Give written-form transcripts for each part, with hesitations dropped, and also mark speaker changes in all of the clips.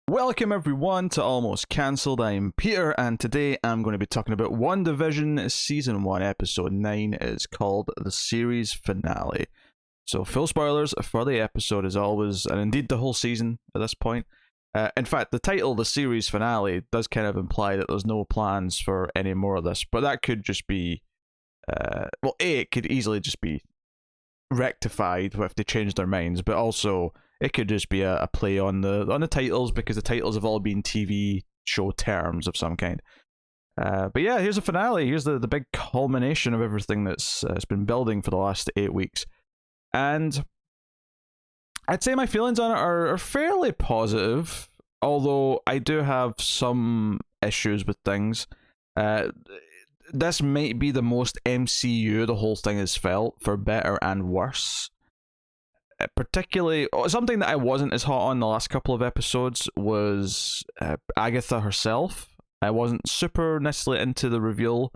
Speaker 1: Welcome everyone to Almost Cancelled. I'm Peter, and today I'm going to be talking about WandaVision Season 1, Episode 9. It's called the series finale. So full spoilers for the episode as always, and indeed the whole season at this point. In fact, the title, the series finale, does kind of imply that there's no plans for any more of this, but that could just be, it could easily just be rectified if they change their minds, but also it could just be a play on the titles, because the titles have all been TV show terms of some kind. But yeah, here's the finale. Here's the big culmination of everything that's it's been building for the last 8 weeks. And I'd say my feelings on it are fairly positive, although I do have some issues with things. This might be the most MCU the whole thing has felt, for better and worse. Particularly, something that I wasn't as hot on the last couple of episodes was Agatha herself. I wasn't super necessarily into the reveal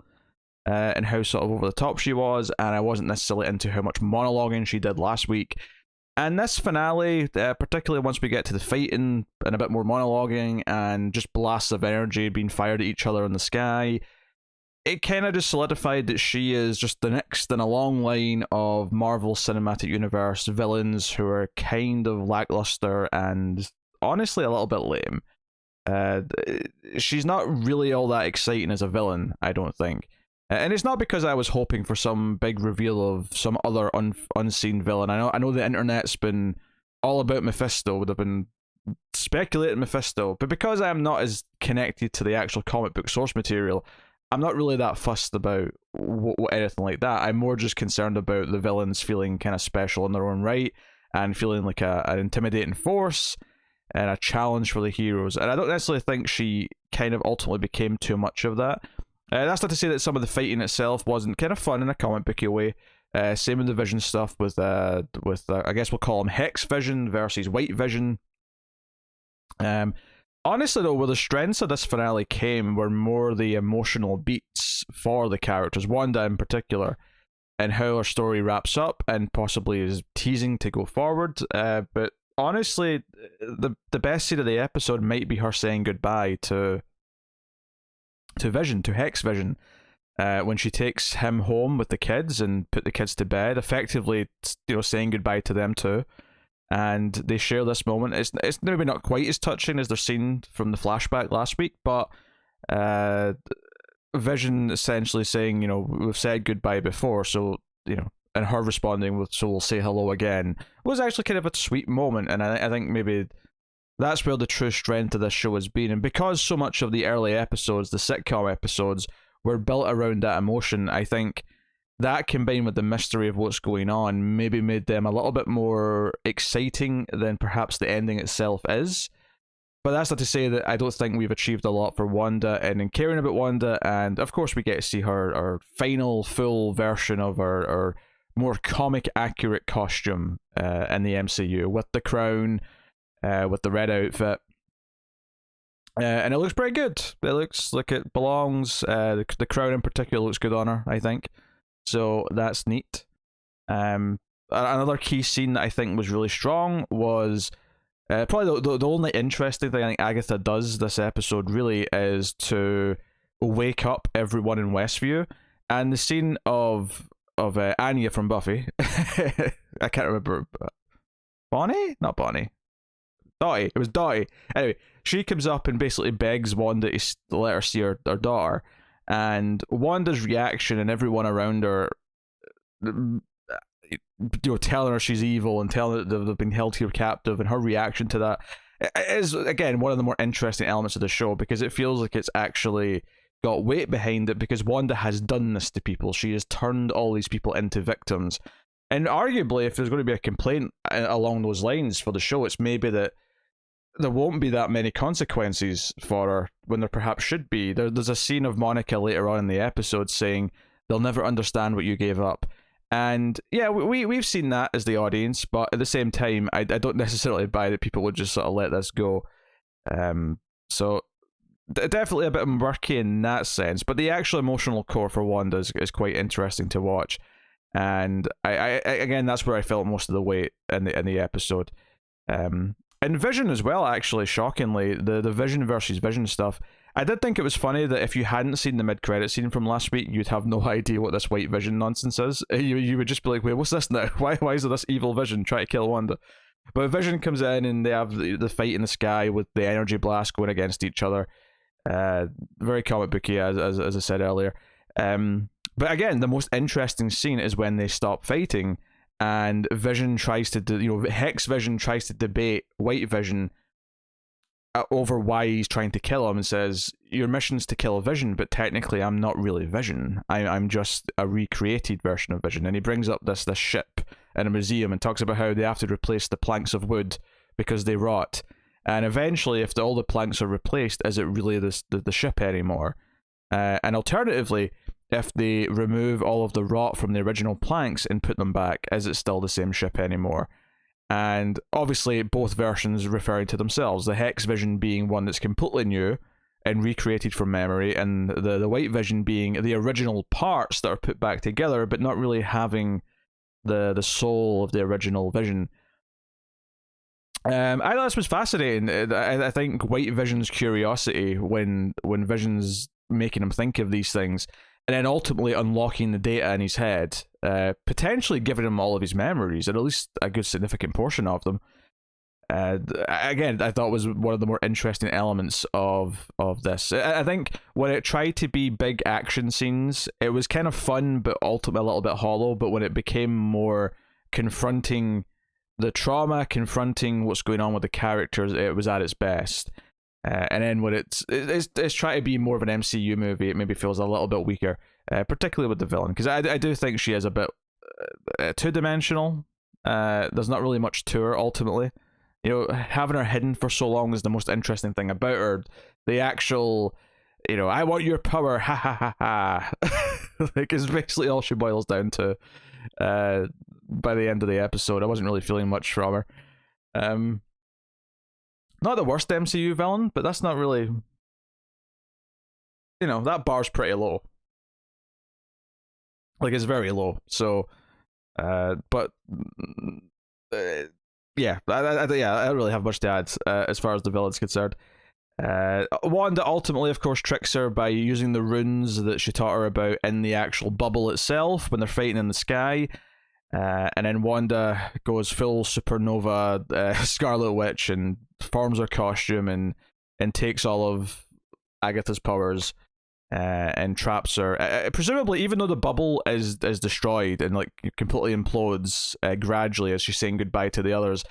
Speaker 1: and how sort of over the top she was, and I wasn't necessarily into how much monologuing she did last week. And this finale, particularly once we get to the fighting and a bit more monologuing and just blasts of energy being fired at each other in the sky, it kind of just solidified that she is just the next in a long line of Marvel Cinematic Universe villains who are kind of lackluster and honestly a little bit lame. She's not really all that exciting as a villain, I don't think. And it's not because I was hoping for some big reveal of some other unseen villain. I know the internet's been all about Mephisto. They've been speculating Mephisto, but because I'm not as connected to the actual comic book source material, I'm not really that fussed about anything like that. I'm more just concerned about the villains feeling kind of special in their own right and feeling like an intimidating force and a challenge for the heroes. And I don't necessarily think she kind of ultimately became too much of that. That's not to say that some of the fighting itself wasn't kind of fun in a comic booky way. Same with the Vision stuff with I guess we'll call him Hex Vision versus White Vision. Honestly, though, where the strengths of this finale came were more the emotional beats for the characters, Wanda in particular, and how her story wraps up and possibly is teasing to go forward. But honestly, the best scene of the episode might be her saying goodbye to Vision, to Hex Vision, when she takes him home with the kids and put the kids to bed, effectively, saying goodbye to them too. And they share this moment. It's maybe not quite as touching as their scene from the flashback last week, but Vision essentially saying, we've said goodbye before, so, and her responding with, so we'll say hello again, was actually kind of a sweet moment. And I think maybe that's where the true strength of this show has been. And because so much of the early episodes, the sitcom episodes, were built around that emotion, I think that combined with the mystery of what's going on maybe made them a little bit more exciting than perhaps the ending itself is. But that's not to say that I don't think we've achieved a lot for Wanda and in caring about Wanda, and of course we get to see her final full version of her more comic accurate costume in the MCU, with the crown, with the red outfit. And it looks pretty good. It looks like it belongs. The crown in particular looks good on her, I think. So that's neat. Another key scene that I think was really strong was probably the only interesting thing I think Agatha does this episode really is to wake up everyone in Westview. And the scene of Anya from Buffy, I can't remember. Bonnie? Not Bonnie. Dottie. It was Dottie. Anyway, she comes up and basically begs Wanda to let her see her daughter. And Wanda's reaction and everyone around her, telling her she's evil and telling her that they've been held here captive, and her reaction to that is, again, one of the more interesting elements of the show, because it feels like it's actually got weight behind it, because Wanda has done this to people. She has turned all these people into victims. And arguably, if there's going to be a complaint along those lines for the show, it's maybe that there won't be that many consequences for her when there perhaps should be. There's a scene of Monica later on in the episode saying they'll never understand what you gave up. And yeah, we've seen that as the audience, but at the same time, I don't necessarily buy that people would just sort of let this go. So definitely a bit murky in that sense, but the actual emotional core for Wanda is quite interesting to watch. And I again, that's where I felt most of the weight in the episode. And Vision as well, actually, shockingly, the Vision versus Vision stuff. I did think it was funny that if you hadn't seen the mid-credit scene from last week, you'd have no idea what this white Vision nonsense is. You would just be like, wait, what's this now? Why is there this evil Vision trying to kill Wanda? But Vision comes in and they have the fight in the sky with the energy blast going against each other. Very comic booky, as I said earlier. But again, the most interesting scene is when they stop fighting and Vision tries to, Hex Vision tries to debate White Vision over why he's trying to kill him and says, your mission's to kill Vision, but technically I'm not really Vision. I'm just a recreated version of Vision. And he brings up this ship in a museum and talks about how they have to replace the planks of wood because they rot. And eventually, if all the planks are replaced, is it really the ship anymore? And alternatively, if they remove all of the rot from the original planks and put them back, is it still the same ship anymore? And obviously, both versions referring to themselves. The Hex Vision being one that's completely new and recreated from memory, and the White Vision being the original parts that are put back together, but not really having the soul of the original Vision. I thought this was fascinating. I think White Vision's curiosity when Vision's making him think of these things, and then ultimately unlocking the data in his head, potentially giving him all of his memories, or at least a good significant portion of them. Again, I thought was one of the more interesting elements of this. I think when it tried to be big action scenes, it was kind of fun, but ultimately a little bit hollow. But when it became more confronting the trauma, confronting what's going on with the characters, it was at its best. And then when it's trying to be more of an MCU movie, it maybe feels a little bit weaker, particularly with the villain, because I do think she is a bit two-dimensional. There's not really much to her ultimately. Having her hidden for so long is the most interesting thing about her. The actual, I want your power, ha ha ha ha, like, is basically all she boils down to. By the end of the episode, I wasn't really feeling much from her. Not the worst MCU villain, but that's not really, that bar's pretty low. Like, it's very low. So, but yeah, I don't really have much to add as far as the villain's concerned. Wanda ultimately, of course, tricks her by using the runes that she taught her about in the actual bubble itself when they're fighting in the sky. And then Wanda goes full supernova Scarlet Witch and forms her costume and takes all of Agatha's powers and traps her. Presumably, even though the bubble is destroyed and like completely implodes gradually as she's saying goodbye to the others,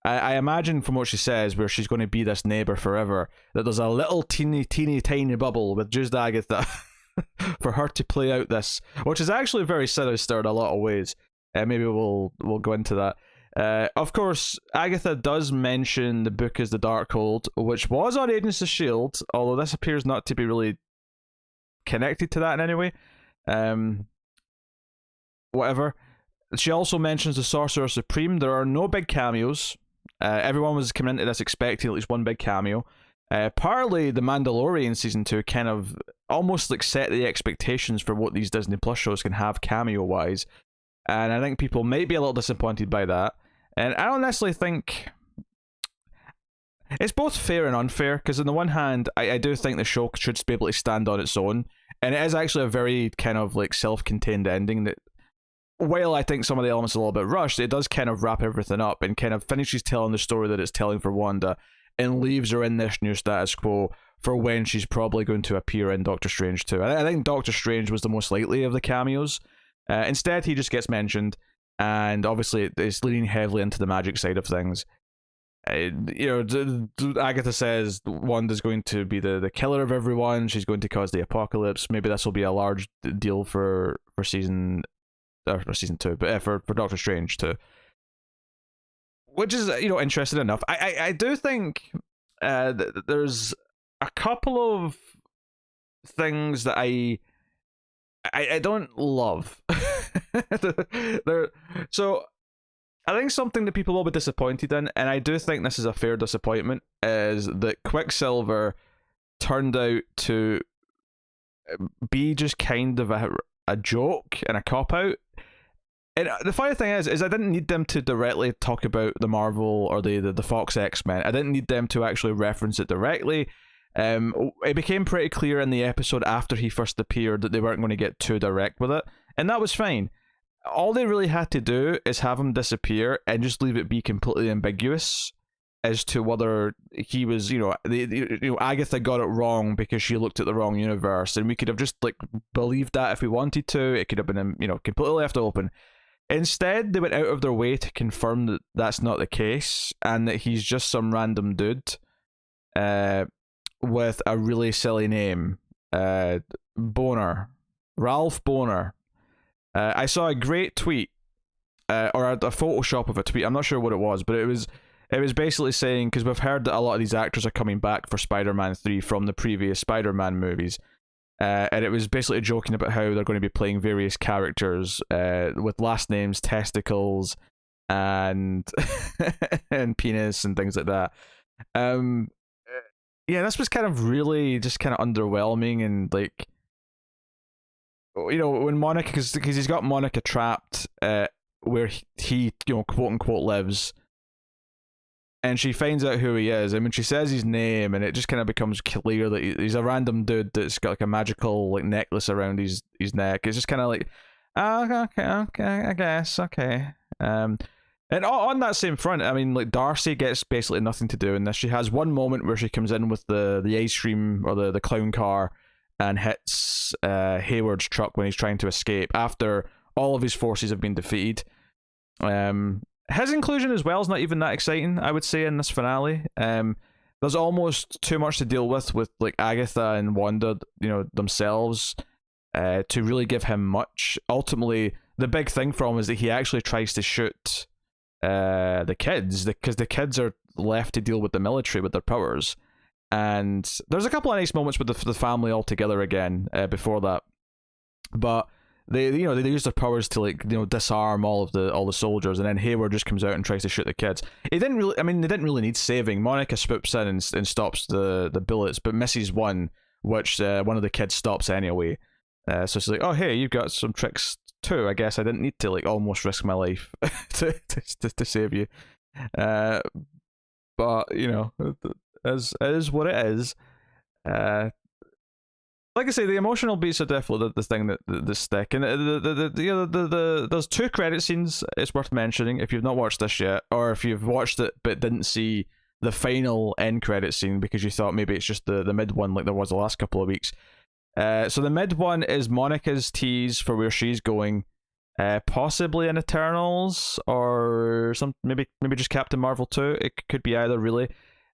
Speaker 1: I imagine from what she says, where she's going to be this neighbor forever, that there's a little teeny tiny bubble with just Agatha for her to play out this, which is actually very sinister in a lot of ways. Maybe we'll go into that. Of course, Agatha does mention the book as the Darkhold, which was on Agents of S.H.I.E.L.D., although this appears not to be really connected to that in any way. Whatever. She also mentions the Sorcerer Supreme. There are no big cameos. Everyone was coming into this expecting at least one big cameo. Partly the Mandalorian season 2 kind of almost like set the expectations for what these Disney Plus shows can have cameo-wise. And I think people might be a little disappointed by that. And I don't necessarily think... It's both fair and unfair, because on the one hand, I do think the show should be able to stand on its own. And it is actually a very kind of like self-contained ending that, while I think some of the elements are a little bit rushed, it does kind of wrap everything up and kind of finishes telling the story that it's telling for Wanda and leaves her in this new status quo for when she's probably going to appear in Doctor Strange 2. I think Doctor Strange was the most likely of the cameos. Instead, he just gets mentioned, and obviously it's leaning heavily into the magic side of things. Agatha says Wanda's going to be the killer of everyone. She's going to cause the apocalypse. Maybe this will be a large deal for season 2, but for Doctor Strange 2, which is interesting enough. I do think there's a couple of things that I don't love. So I think something that people will be disappointed in, and I do think this is a fair disappointment, is that Quicksilver turned out to be just kind of a joke and a cop-out. And the funny thing is I didn't need them to directly talk about the Marvel or the Fox X-Men. I didn't need them to actually reference it directly. It became pretty clear in the episode after he first appeared that they weren't going to get too direct with it, and that was fine. All they really had to do is have him disappear and just leave it be completely ambiguous as to whether he was, Agatha got it wrong because she looked at the wrong universe, and we could have just like believed that if we wanted to. It could have been, completely left open. Instead, they went out of their way to confirm that that's not the case and that he's just some random dude, with a really silly name, Boner, Ralph Boner. I saw a great tweet, or a Photoshop of a tweet. I'm not sure what it was, but it was basically saying, because we've heard that a lot of these actors are coming back for Spider-Man 3 from the previous Spider-Man movies, and it was basically joking about how they're going to be playing various characters with last names, testicles, and and penis and things like that. Yeah, this was kind of really just kind of underwhelming, and like, when Monica, because he's got Monica trapped where he quote unquote lives, and she finds out who he is, and when she says his name, and it just kind of becomes clear that he's a random dude that's got like a magical like necklace around his neck. It's just kind of like, oh, okay, I guess, okay. And on that same front, I mean, like, Darcy gets basically nothing to do in this. She has one moment where she comes in with the ice cream or the clown car and hits Hayward's truck when he's trying to escape after all of his forces have been defeated. His inclusion as well is not even that exciting, I would say, in this finale. There's almost too much to deal with like Agatha and Wanda, themselves, to really give him much. Ultimately, the big thing for him is that he actually tries to shoot the kids, because the kids are left to deal with the military with their powers. And there's a couple of nice moments with the family all together again before that, but they use their powers to disarm all the soldiers, and then Hayward just comes out and tries to shoot the kids. They didn't really need saving. Monica swoops in and stops the bullets, but misses one, which one of the kids stops anyway. So she's like, oh hey, you've got some tricks too. I guess I didn't need to almost risk my life to save you. But as is what it is. Like I say, the emotional beats are definitely the thing that stick, and there's two credit scenes. It's worth mentioning if you've not watched this yet, or if you've watched it but didn't see the final end credit scene because you thought maybe it's just the mid one like there was the last couple of weeks. So the mid one is Monica's tease for where she's going, possibly in Eternals or maybe just Captain Marvel 2. It could be either, really.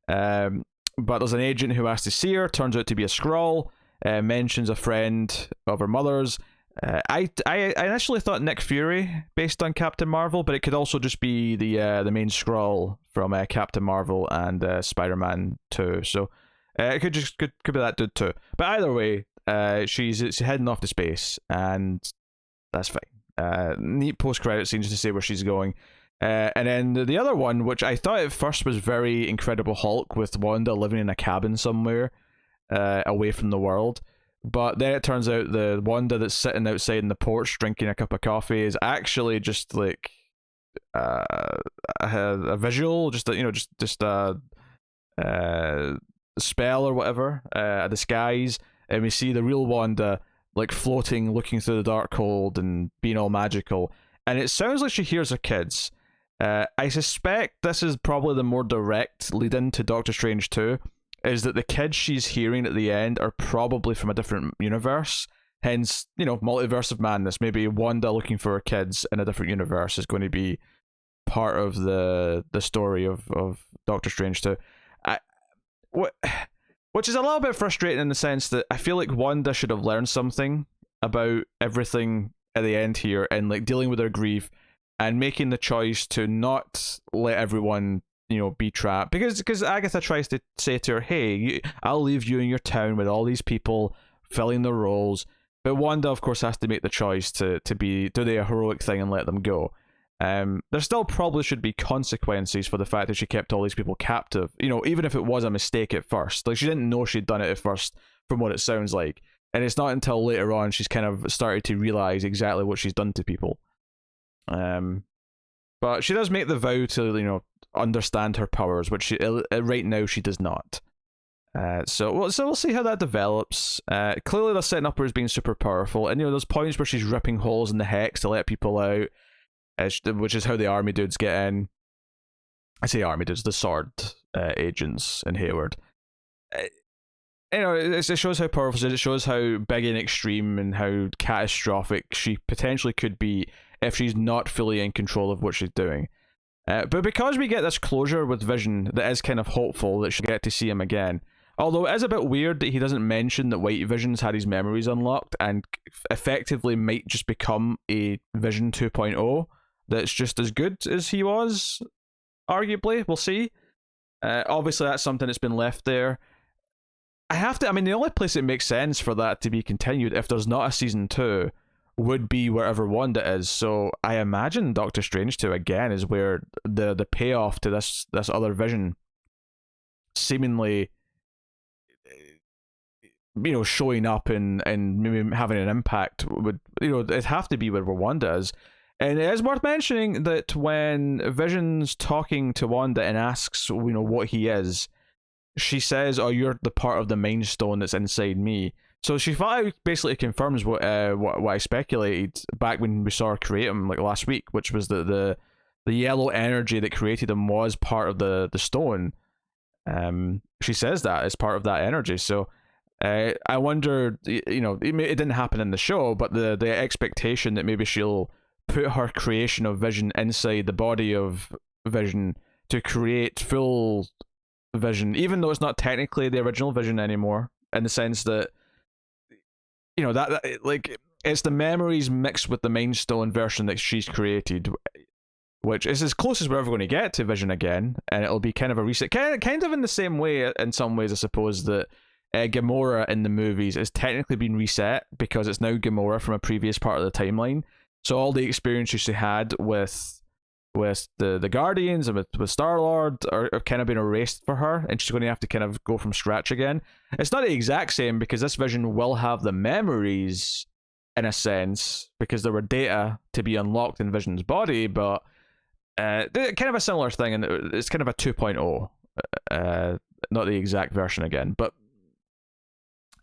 Speaker 1: But there's an agent who has to see her. Turns out to be a Skrull. Mentions a friend of her mother's. I initially thought Nick Fury based on Captain Marvel, but it could also just be the main Skrull from Captain Marvel and Spider-Man 2. So it could be that dude too. But either way, she's heading off to space, and that's fine. Neat post-credit scene just to say where she's going. And then the other one, which I thought at first was very Incredible Hulk, with Wanda living in a cabin somewhere away from the world. But then it turns out the Wanda that's sitting outside in the porch drinking a cup of coffee is actually just like a visual, just a spell or whatever, a disguise. And we see the real Wanda floating, looking through the dark hold and being all magical. And it sounds like she hears her kids. I suspect this is probably the more direct lead in to Doctor Strange 2, is that the kids she's hearing at the end are probably from a different universe. Hence, Multiverse of Madness. Maybe Wanda looking for her kids in a different universe is going to be part of the story of Doctor Strange 2. Which is a little bit frustrating in the sense that I feel like Wanda should have learned something about everything at the end here, and dealing with her grief and making the choice to not let everyone be trapped, because Agatha tries to say to her, hey, I'll leave you in your town with all these people filling the roles, but Wanda of course has to make the choice to do the heroic thing and let them go. There still probably should be consequences for the fact that she kept all these people captive, even if it was a mistake at first. She didn't know she'd done it at first, from what it sounds like, and it's not until later on she's kind of started to realize exactly what she's done to people. Um, but she does make the vow to, understand her powers, which right now she does not. So we'll see how that develops. Clearly, they're setting up her as being super powerful, and there's points where she's ripping holes in the hex to let people out, which is how the army dudes get in. I say army dudes, the sword agents in Hayward. It shows how powerful she is. It shows how big and extreme and how catastrophic she potentially could be if she's not fully in control of what she's doing. But because we get this closure with Vision that is kind of hopeful that she'll get to see him again, although it is a bit weird that he doesn't mention that White Vision's had his memories unlocked and effectively might just become a Vision 2.0 that's just as good as he was, arguably. We'll see. Obviously, that's something that's been left there. The only place it makes sense for that to be continued, if there's not a season 2, would be wherever Wanda is. So I imagine Doctor Strange 2 again is where the payoff to this other Vision seemingly, showing up and maybe having an impact would, it'd have to be where Wanda is. And it is worth mentioning that when Vision's talking to Wanda and asks, what he is, she says, "Oh, you're the part of the Mind Stone that's inside me." So she basically confirms what I speculated back when we saw her create him like last week, which was the yellow energy that created him was part of the stone. She says that as part of that energy. So I wonder, it didn't happen in the show, but the expectation that maybe she'll put her creation of Vision inside the body of Vision to create full Vision, even though it's not technically the original Vision anymore, in the sense that that like it's the memories mixed with the Mind Stone version that she's created, which is as close as we're ever going to get to Vision again, and it'll be kind of a reset, kind of in the same way, in some ways, I suppose, that Gamora in the movies is technically been reset because it's now Gamora from a previous part of the timeline. So all the experiences she had with the Guardians and with Star-Lord are kind of been erased for her, and she's going to have to kind of go from scratch again. It's not the exact same because this Vision will have the memories in a sense because there were data to be unlocked in Vision's body, but kind of a similar thing, and it's kind of a 2.0, not the exact version again. But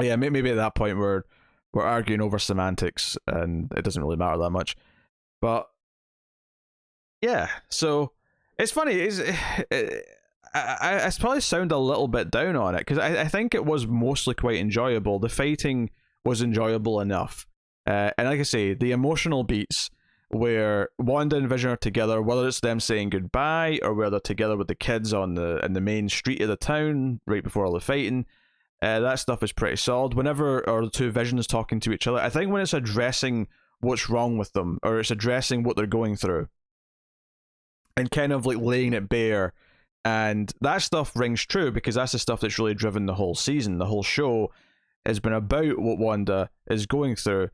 Speaker 1: yeah, maybe at that point we're arguing over semantics and it doesn't really matter that much. But yeah, so it's funny. I probably sound a little bit down on it because I think it was mostly quite enjoyable. The fighting was enjoyable enough, and like I say, the emotional beats where Wanda and Vision are together, whether it's them saying goodbye or whether they're together with the kids in the main street of the town right before all the fighting, that stuff is pretty solid. Whenever the two Visions talking to each other, I think when it's addressing what's wrong with them or it's addressing what they're going through and kind of like laying it bare, and that stuff rings true because that's the stuff that's really driven the whole season. The whole show has been about what Wanda is going through.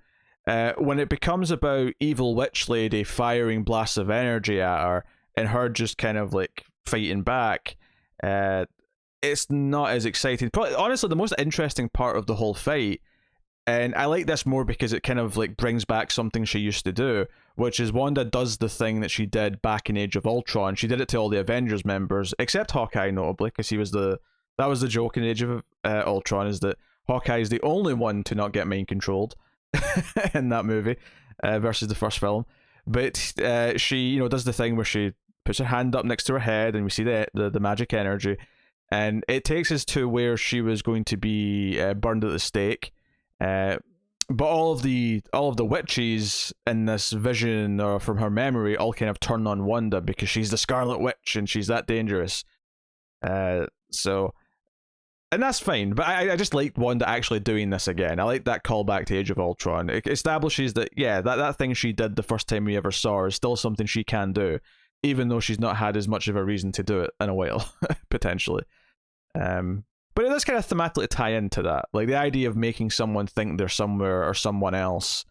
Speaker 1: When it becomes about evil witch lady firing blasts of energy at her and her just kind of like fighting back, it's not as exciting. Probably, honestly, the most interesting part of the whole fight, and I like this more because it kind of like brings back something she used to do, which is Wanda does the thing that she did back in Age of Ultron. She did it to all the Avengers members, except Hawkeye, notably, because that was the joke in Age of Ultron, is that Hawkeye is the only one to not get mind controlled in that movie, versus the first film. But she, does the thing where she puts her hand up next to her head, and we see the magic energy, and it takes us to where she was going to be burned at the stake. But all of the witches in this vision or from her memory all kind of turn on Wanda because she's the Scarlet Witch and she's that dangerous. So, and that's fine. But I just liked Wanda actually doing this again. I like that callback to Age of Ultron. It establishes that that thing she did the first time we ever saw her is still something she can do, even though she's not had as much of a reason to do it in a while, potentially. But it does kind of thematically tie into that. Like the idea of making someone think they're somewhere or someone else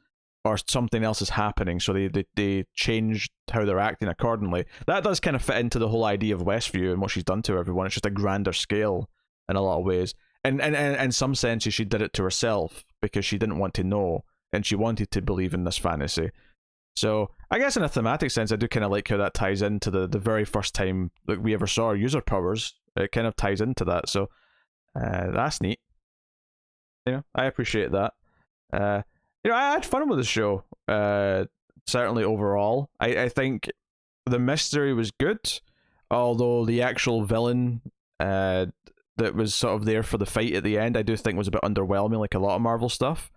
Speaker 1: or something else is happening, so they change how they're acting accordingly. That does kind of fit into the whole idea of Westview and what she's done to everyone. It's just a grander scale in a lot of ways. And in some senses, she did it to herself because she didn't want to know and she wanted to believe in this fantasy. So I guess in a thematic sense, I do kind of like how that ties into the very first time that we ever saw our user powers. It kind of ties into that, so that's neat. I appreciate that. Uh, I had fun with the show. Certainly overall, I think the mystery was good, although the actual villain that was sort of there for the fight at the end, I do think was a bit underwhelming, like a lot of Marvel stuff.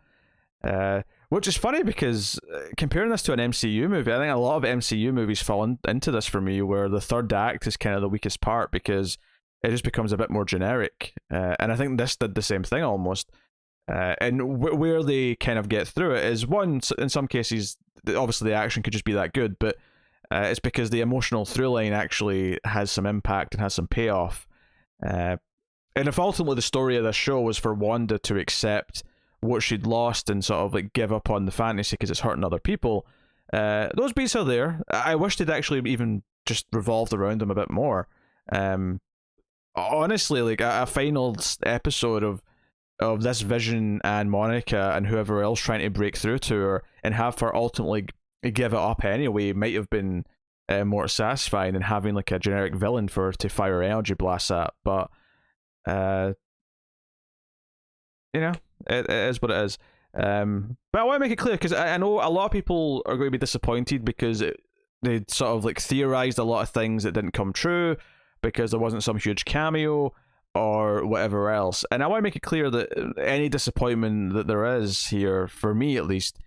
Speaker 1: Which is funny because comparing this to an MCU movie, I think a lot of MCU movies fall into this for me, where the third act is kind of the weakest part because it just becomes a bit more generic. And I think this did the same thing almost. And where they kind of get through it is one, in some cases, obviously the action could just be that good, but it's because the emotional through line actually has some impact and has some payoff. And if ultimately the story of this show was for Wanda to accept what she'd lost and sort of like give up on the fantasy because it's hurting other people, those beats are there. I wish they'd actually even just revolved around them a bit more. Honestly, like a final episode of this Vision and Monica and whoever else trying to break through to her and have her ultimately give it up anyway might have been more satisfying than having like a generic villain for her to fire energy blasts at. But it is what it is. But I want to make it clear because I know a lot of people are going to be disappointed because they sort of like theorized a lot of things that didn't come true because there wasn't some huge cameo or whatever else. And I want to make it clear that any disappointment that there is here, for me at least,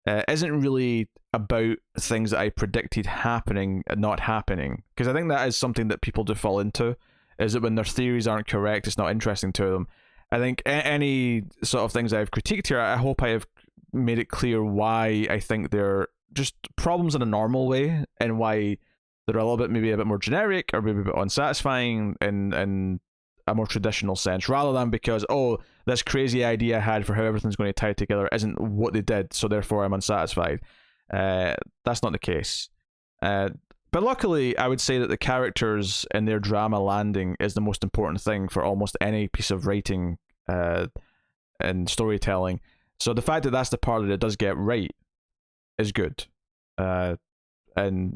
Speaker 1: isn't really about things that I predicted happening and not happening. Because I think that is something that people do fall into, is that when their theories aren't correct, it's not interesting to them. I think any sort of things I've critiqued here, I hope I have made it clear why I think they're just problems in a normal way and why they're a little bit, maybe a bit more generic or maybe a bit unsatisfying in a more traditional sense, rather than because, oh, this crazy idea I had for how everything's going to tie together isn't what they did, so therefore I'm unsatisfied. That's not the case. But luckily, I would say that the characters and their drama landing is the most important thing for almost any piece of writing and storytelling. So the fact that that's the part that it does get right is good. And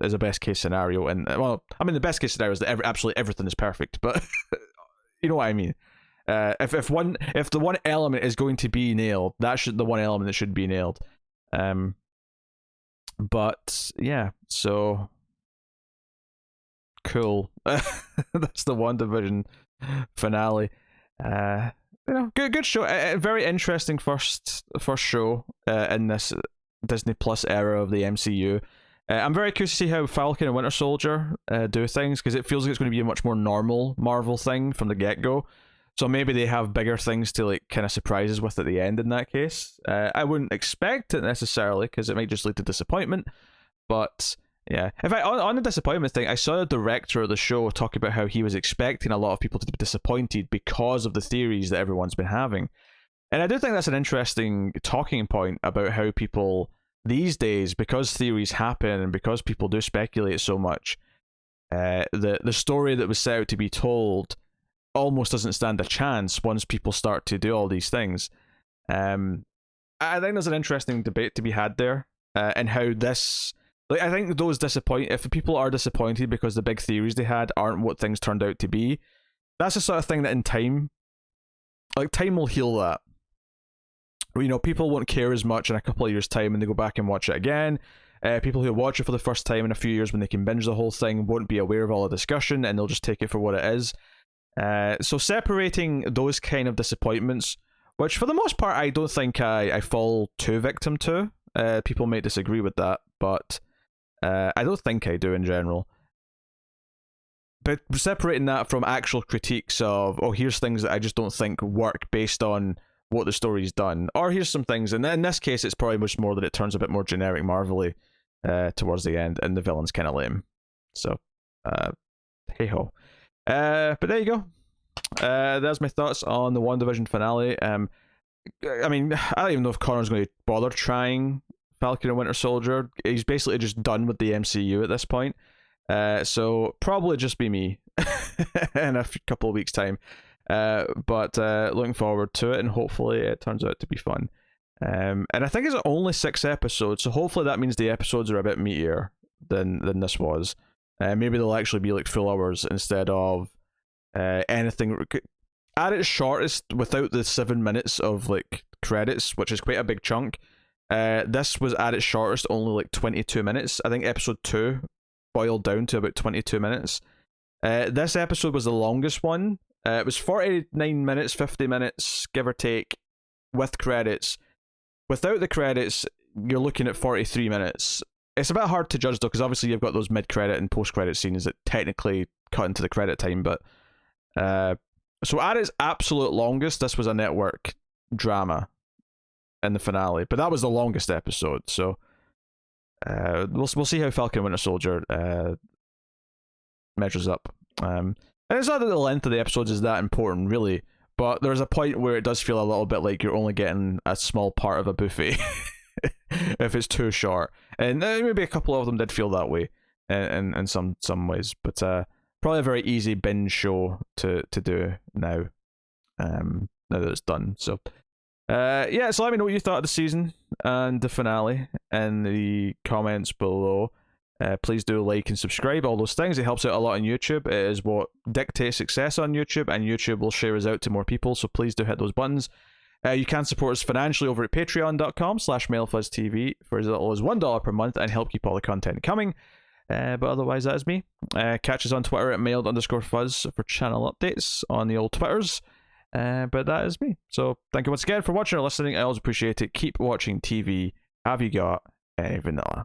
Speaker 1: is a best case scenario. And well, I mean, the best case scenario is that absolutely everything is perfect, but you know what I mean. If the one element is going to be nailed, that should the one element that should be nailed. But yeah, so cool. That's the WandaVision finale. Good show. A very interesting first show in this Disney Plus era of the MCU. I'm very curious to see how Falcon and Winter Soldier do things, because it feels like it's going to be a much more normal Marvel thing from the get-go. So maybe they have bigger things to like kind of surprise us with at the end in that case. I wouldn't expect it necessarily, because it might just lead to disappointment. But yeah, in fact, on the disappointment thing, I saw the director of the show talk about how he was expecting a lot of people to be disappointed because of the theories that everyone's been having. And I do think that's an interesting talking point about how people these days, because theories happen and because people do speculate so much, the story that was set out to be told almost doesn't stand a chance once people start to do all these things. I think there's an interesting debate to be had there, and how this, like, I think those if people are disappointed because the big theories they had aren't what things turned out to be, that's the sort of thing that in time, like, time will heal that. You know, people won't care as much in a couple of years' time when they go back and watch it again. People who watch it for the first time in a few years when they can binge the whole thing won't be aware of all the discussion, and they'll just take it for what it is. So separating those kind of disappointments, which for the most part I don't think I fall too victim to. People may disagree with that, but I don't think I do in general. But separating that from actual critiques of, oh, here's things that I just don't think work based on what the story's done, or here's some things, and in this case it's probably much more that it turns a bit more generic Marvel-y towards the end, and the villain's kind of lame. So hey ho. But there you go. There's my thoughts on the WandaVision finale. I mean, I don't even know if Connor's going to bother trying Falcon and Winter Soldier. He's basically just done with the MCU at this point. So probably just be me in a couple of weeks' time. But looking forward to it, and hopefully it turns out to be fun. And I think it's only 6 episodes, so hopefully that means the episodes are a bit meatier than this was. Maybe they'll actually be like full hours instead of anything. At its shortest, without the 7 minutes of like credits, which is quite a big chunk. This was at its shortest only like 22 minutes. I think episode 2 boiled down to about 22 minutes. This episode was the longest one. It was 49 minutes, 50 minutes, give or take, with credits. Without the credits, you're looking at 43 minutes. It's a bit hard to judge though, because obviously you've got those mid-credit and post-credit scenes that technically cut into the credit time, but so at its absolute longest, this was a network drama in the finale, but that was the longest episode, so we'll see how Falcon and Winter Soldier measures up. And it's not that the length of the episodes is that important, really, but there's a point where it does feel a little bit like you're only getting a small part of a buffet if it's too short. And maybe a couple of them did feel that way in some ways, but probably a very easy binge show to do now, now that it's done. So yeah, so let me know what you thought of the season and the finale in the comments below. Please do like and subscribe, all those things. It helps out a lot on YouTube. It is what dictates success on YouTube, and YouTube will share us out to more people, so please do hit those buttons. You can support us financially over at patreon.com/MailFuzzTV for as little as $1 per month and help keep all the content coming. But otherwise, that is me. Catch us on Twitter at mailed_fuzz for channel updates on the old Twitters. But that is me. So thank you once again for watching or listening. I always appreciate it. Keep watching TV. Have you got any vanilla?